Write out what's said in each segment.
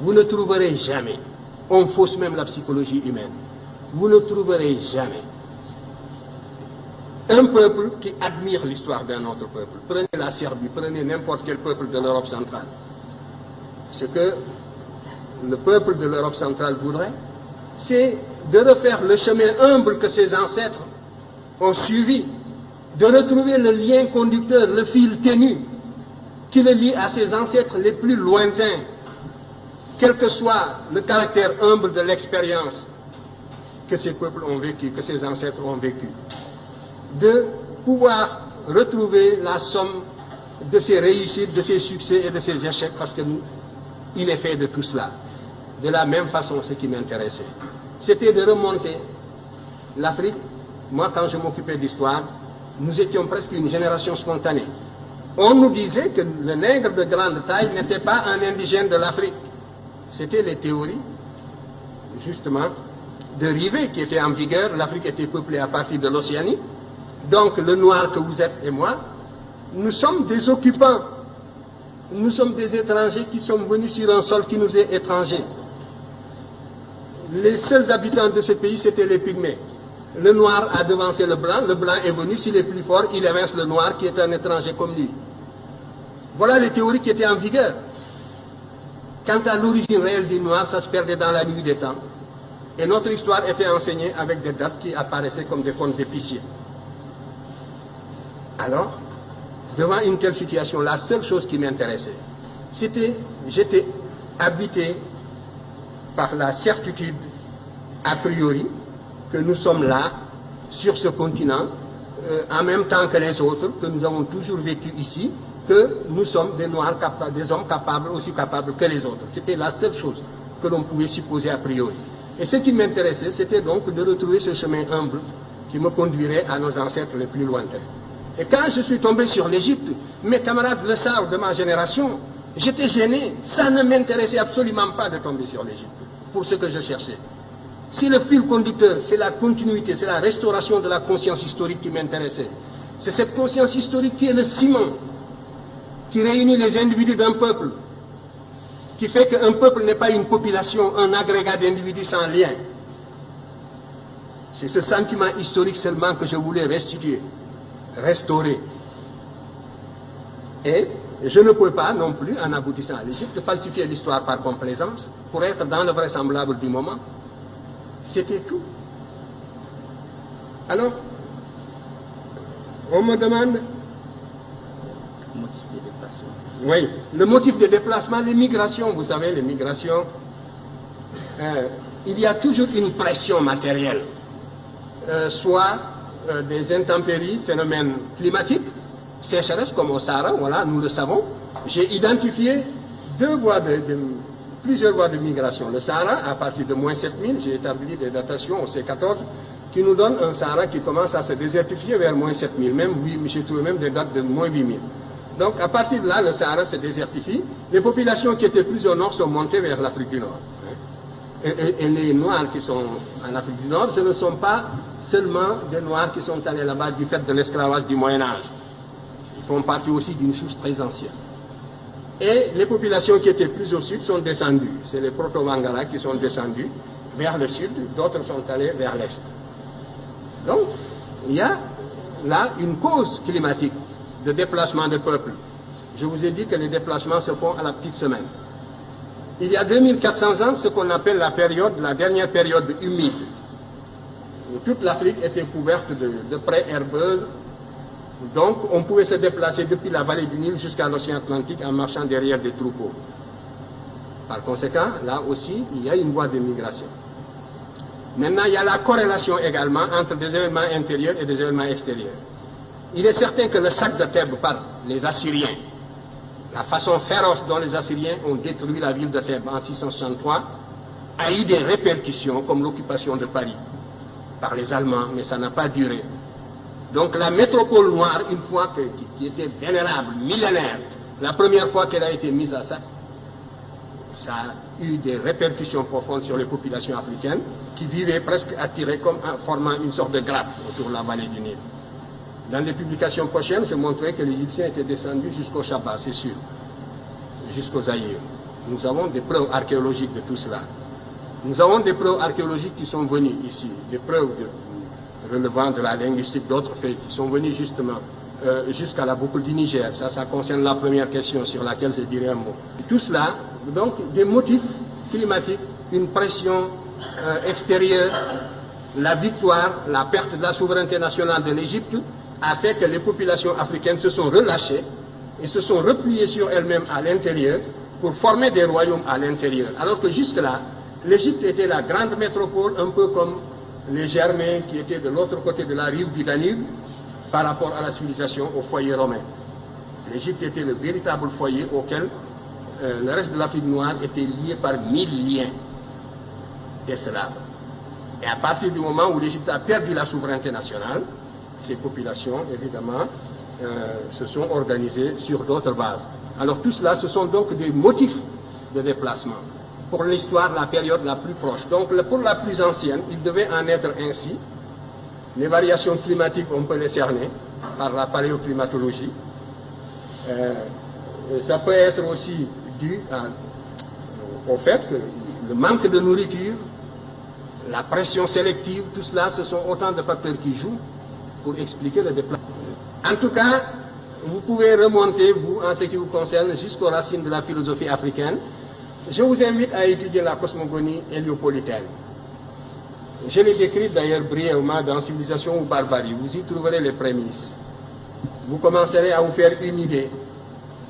vous ne trouverez jamais, on fausse même la psychologie humaine, vous ne trouverez jamais un peuple qui admire l'histoire d'un autre peuple. Prenez la Serbie, prenez n'importe quel peuple de l'Europe centrale. Ce que le peuple de l'Europe centrale voudrait, c'est de refaire le chemin humble que ses ancêtres ont suivi, de retrouver le lien conducteur, le fil ténu qui le lie à ses ancêtres les plus lointains, quel que soit le caractère humble de l'expérience que ces peuples ont vécu, que ces ancêtres ont vécu, de pouvoir retrouver la somme de ses réussites, de ses succès et de ses échecs, parce qu'il est fait de tout cela. De la même façon, ce qui m'intéressait, c'était de remonter l'Afrique. Moi, quand je m'occupais d'histoire, nous étions presque une génération spontanée. On nous disait que le nègre de grande taille n'était pas un indigène de l'Afrique. C'était les théories, justement, de Rivet qui étaient en vigueur. L'Afrique était peuplée à partir de l'Océanie. Donc, le noir que vous êtes et moi, nous sommes des occupants. Nous sommes des étrangers qui sommes venus sur un sol qui nous est étranger. Les seuls habitants de ce pays, c'était les Pygmées. Le noir a devancé le blanc est venu, s'il est plus fort, il évince le noir qui est un étranger comme lui. Voilà les théories qui étaient en vigueur. Quant à l'origine réelle du noir, ça se perdait dans la nuit des temps. Et notre histoire était enseignée avec des dates qui apparaissaient comme des contes d'épiciers. Alors, devant une telle situation, la seule chose qui m'intéressait, c'était, j'étais habité par la certitude, a priori, que nous sommes là, sur ce continent, en même temps que les autres, que nous avons toujours vécu ici, que nous sommes des Noirs capables, des hommes capables, aussi capables que les autres. C'était la seule chose que l'on pouvait supposer a priori. Et ce qui m'intéressait, c'était donc de retrouver ce chemin humble qui me conduirait à nos ancêtres les plus lointains. Et quand je suis tombé sur l'Égypte, mes camarades le savent de ma génération, j'étais gêné. Ça ne m'intéressait absolument pas de tomber sur l'Égypte, pour ce que je cherchais. Si le fil conducteur, c'est la continuité, c'est la restauration de la conscience historique qui m'intéressait. C'est cette conscience historique qui est le ciment, qui réunit les individus d'un peuple, qui fait qu'un peuple n'est pas une population, un agrégat d'individus sans lien. C'est ce sentiment historique seulement que je voulais restituer, restaurer. Et je ne peux pas non plus, en aboutissant à l'Égypte, falsifier l'histoire par complaisance, pour être dans le vraisemblable du moment. C'était tout. Alors, on me demande... Motif de déplacement. Oui, le motif de déplacement, les migrations, vous savez, les migrations, il y a toujours une pression matérielle, soit des intempéries, phénomènes climatiques, sécheresse comme au Sahara, voilà, nous le savons. J'ai identifié plusieurs voies de migration. Le Sahara, à partir de moins 7000, j'ai établi des datations au C14, qui nous donnent un Sahara qui commence à se désertifier vers moins 7000, même, j'ai trouvé même des dates de moins 8000. Donc, à partir de là, le Sahara se désertifie. Les populations qui étaient plus au nord sont montées vers l'Afrique du Nord. Et les Noirs qui sont en Afrique du Nord, ce ne sont pas seulement des Noirs qui sont allés là-bas du fait de l'esclavage du Moyen-Âge. Ils font partie aussi d'une souche très ancienne. Et les populations qui étaient plus au sud sont descendues. C'est les Proto-Wangara qui sont descendus vers le sud, d'autres sont allés vers l'est. Donc, il y a là une cause climatique de déplacement de peuples. Je vous ai dit que les déplacements se font à la petite semaine. Il y a 2400 ans, ce qu'on appelle la dernière période humide, où toute l'Afrique était couverte de prés herbeuses. Donc, on pouvait se déplacer depuis la vallée du Nil jusqu'à l'océan Atlantique en marchant derrière des troupeaux. Par conséquent, là aussi, il y a une voie de migration. Maintenant, il y a la corrélation également entre des événements intérieurs et des événements extérieurs. Il est certain que le sac de Thèbes par les Assyriens, la façon féroce dont les Assyriens ont détruit la ville de Thèbes en 663, a eu des répercussions comme l'occupation de Paris par les Allemands, mais ça n'a pas duré. Donc la métropole noire, une fois qui était vénérable, millénaire, la première fois qu'elle a été mise à sac, ça a eu des répercussions profondes sur les populations africaines qui vivaient presque attirées comme en formant une sorte de grappe autour de la vallée du Nil. Dans les publications prochaines, je montrerai que les Égyptiens étaient descendus jusqu'au Shabbat, c'est sûr, jusqu'aux Zaïre. Nous avons des preuves archéologiques de tout cela. Nous avons des preuves archéologiques qui sont venues ici, des preuves relevant de la linguistique, d'autres faits qui sont venus justement jusqu'à la boucle du Niger. Ça concerne la première question sur laquelle je dirai un mot. Tout cela, donc, des motifs climatiques, une pression extérieure, la victoire, la perte de la souveraineté nationale de l'Égypte a fait que les populations africaines se sont relâchées et se sont repliées sur elles-mêmes à l'intérieur pour former des royaumes à l'intérieur. Alors que jusque-là, l'Égypte était la grande métropole, un peu comme les Germains qui étaient de l'autre côté de la rive du Danube par rapport à la civilisation, au foyer romain. L'Égypte était le véritable foyer auquel le reste de l'Afrique noire était lié par 1000 liens d'esclaves. Et à partir du moment où l'Égypte a perdu la souveraineté nationale, ces populations, évidemment, se sont organisées sur d'autres bases. Alors tout cela, ce sont donc des motifs de déplacement. Pour l'histoire, la période la plus proche. Donc pour la plus ancienne, il devait en être ainsi. Les variations climatiques, on peut les cerner par la paléoclimatologie. Ça peut être aussi dû au fait que le manque de nourriture, la pression sélective, tout cela, ce sont autant de facteurs qui jouent pour expliquer le déplacement. En tout cas, vous pouvez remonter, vous, en ce qui vous concerne, jusqu'aux racines de la philosophie africaine. Je vous invite à étudier la cosmogonie héliopolitaine. Je l'ai décrite d'ailleurs brièvement dans Civilisation ou Barbarie. Vous y trouverez les prémices. Vous commencerez à vous faire une idée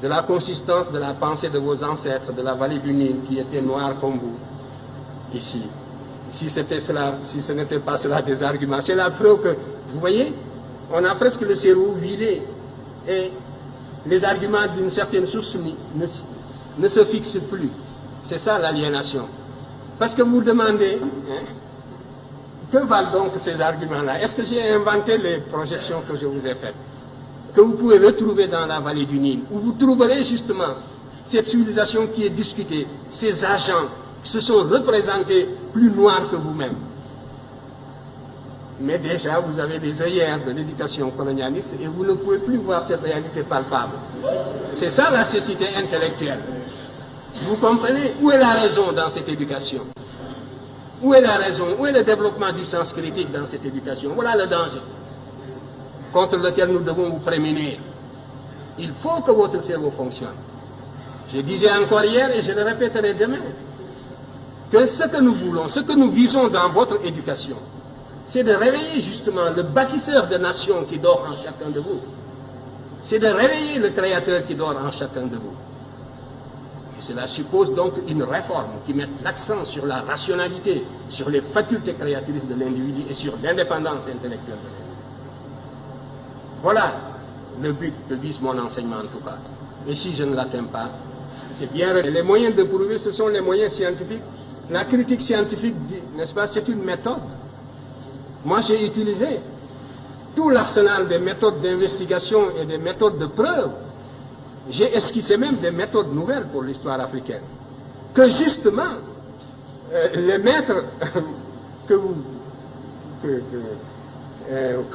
de la consistance de la pensée de vos ancêtres de la vallée du Nil qui étaient noirs comme vous, ici. Si c'était cela, si ce n'était pas cela des arguments, c'est la preuve que, vous voyez, on a presque le cerveau vidé et les arguments d'une certaine source ne se fixent plus. C'est ça l'aliénation. Parce que vous demandez, que valent donc ces arguments-là? Est-ce que j'ai inventé les projections que je vous ai faites, que vous pouvez retrouver dans la vallée du Nil, où vous trouverez justement cette civilisation qui est discutée, ces agents qui se sont représentés plus noirs que vous-même? Mais déjà, vous avez des œillères de l'éducation colonialiste et vous ne pouvez plus voir cette réalité palpable. C'est ça la cécité intellectuelle. Vous comprenez? Où est la raison dans cette éducation? Où est la raison? Où est le développement du sens critique dans cette éducation? Voilà le danger contre lequel nous devons vous prémunir. Il faut que votre cerveau fonctionne. Je disais encore hier et je le répéterai demain, que ce que nous voulons, ce que nous visons dans votre éducation, c'est de réveiller justement le bâtisseur de nations qui dort en chacun de vous. C'est de réveiller le créateur qui dort en chacun de vous. Et cela suppose donc une réforme qui mette l'accent sur la rationalité, sur les facultés créatrices de l'individu et sur l'indépendance intellectuelle de l'individu. Voilà le but que vise mon enseignement en tout cas. Et si je ne l'atteins pas, c'est bien. Les moyens de prouver, ce sont les moyens scientifiques. La critique scientifique, n'est-ce pas, c'est une méthode. Moi, j'ai utilisé tout l'arsenal des méthodes d'investigation et des méthodes de preuve. J'ai esquissé même des méthodes nouvelles pour l'histoire africaine. Que justement, les maîtres que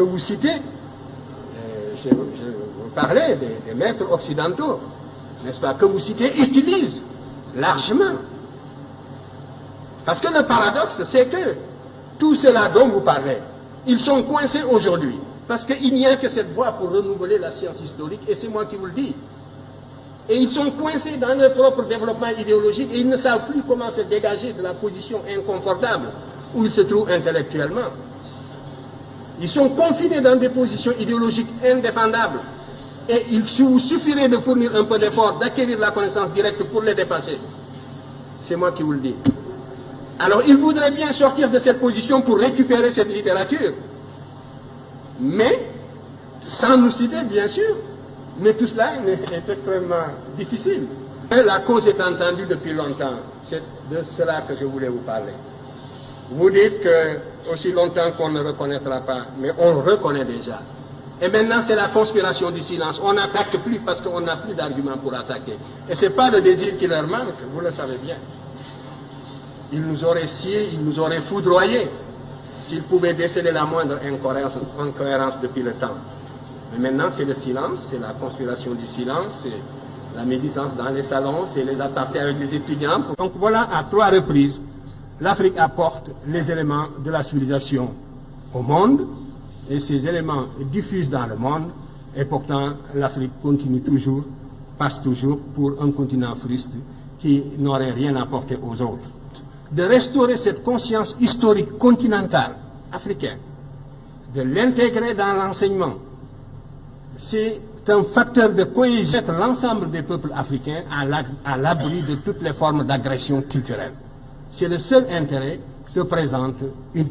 vous citez, je parlais des maîtres occidentaux, n'est-ce pas, que vous citez, utilisent largement. Parce que le paradoxe, c'est que tout cela dont vous parlez, ils sont coincés aujourd'hui. Parce qu'il n'y a que cette voie pour renouveler la science historique, et c'est moi qui vous le dis. Et ils sont coincés dans leur propre développement idéologique, et ils ne savent plus comment se dégager de la position inconfortable où ils se trouvent intellectuellement. Ils sont confinés dans des positions idéologiques indéfendables. Et il vous suffirait de fournir un peu d'effort, d'acquérir la connaissance directe pour les dépasser. C'est moi qui vous le dis. Alors, ils voudraient bien sortir de cette position pour récupérer cette littérature. Mais, sans nous citer, bien sûr, mais tout cela est extrêmement difficile. Et la cause est entendue depuis longtemps. C'est de cela que je voulais vous parler. Vous dites que aussi longtemps qu'on ne reconnaîtra pas, mais on reconnaît déjà. Et maintenant, c'est la conspiration du silence. On n'attaque plus parce qu'on n'a plus d'arguments pour attaquer. Et ce n'est pas le désir qui leur manque, vous le savez bien. Ils nous auraient sciés, ils nous auraient foudroyés s'ils pouvaient déceler la moindre incohérence depuis le temps. Mais maintenant, c'est le silence, c'est la conspiration du silence, c'est la médisance dans les salons, c'est les apartés avec les étudiants. Donc voilà, à 3 reprises, l'Afrique apporte les éléments de la civilisation au monde, et ces éléments diffusent dans le monde, et pourtant l'Afrique continue toujours, passe toujours pour un continent fruste qui n'aurait rien apporté aux autres. De restaurer cette conscience historique continentale africaine, de l'intégrer dans l'enseignement, c'est un facteur de cohésion de l'ensemble des peuples africains à l'abri de toutes les formes d'agression culturelle. C'est le seul intérêt que présente une